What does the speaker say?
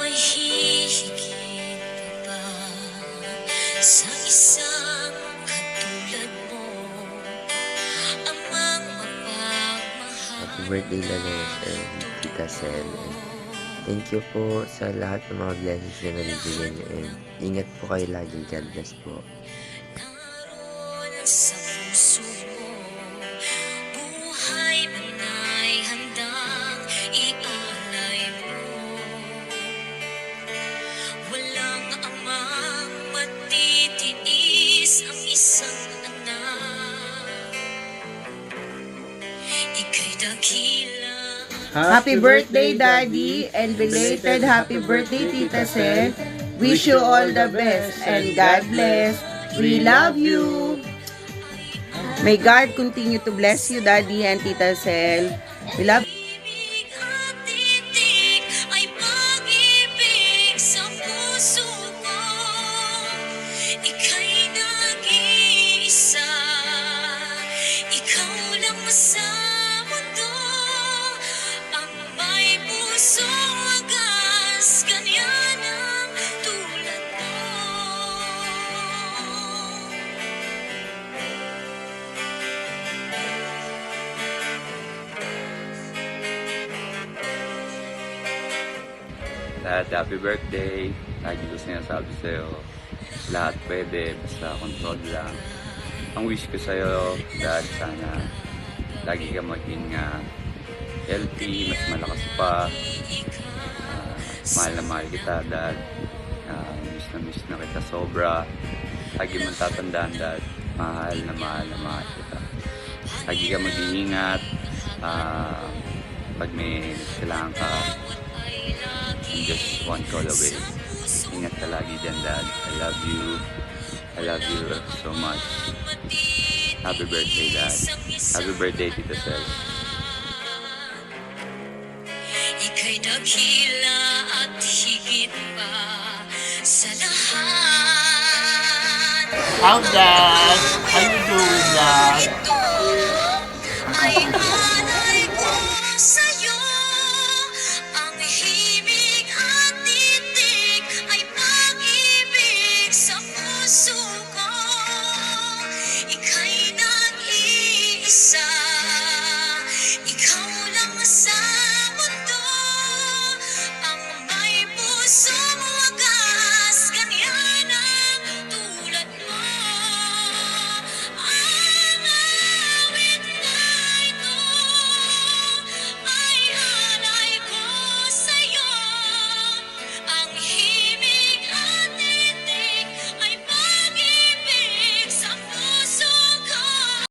may hihigit pa ba sa isang katulad mo, amang mapagmahal. Happy birthday Lanes and Tita Sel. Thank you po sa lahat ng mga blessings na nabibigyan niyo and ingat po kayo lagi. God bless po. Naroon sa puso mo, buhay man ay handang ialay mo. Walang amang matitiis ang isang anak. Ika'y dakila. Happy birthday, Daddy, and belated happy birthday, Tita Sel. Wish you all the best, and God bless. We love you. May God continue to bless you, Daddy and Tita Sel. We love you. Ibig at titik ay pag-ibig sa puso ko. Ika'y nag-iisa, ikaw lang sa mundo, ang may pusong wagas, ganyan ang tulad mo. Dad, happy birthday. Lagi ko sinasabi sa'yo, lahat pwede, basta control lang. Ang wish ko sa'yo, Dad, sana lagi ka maging healthy, mas malakas pa. Mahal na mahal kita, Dad. Miss na kita sobra. Lagi mong tatandaan, Dad. Mahal na mahal kita. Lagi ka mag-iingat. Pag may kailangan ka, I'm just one call away. Ingat ka lagi dyan, Dad. I love you. I love you so much. Happy birthday, Dad. Happy birthday, Tita Sel. Ika'y dakila at higit pa sa lahat. How Dad? How you doing, Dad?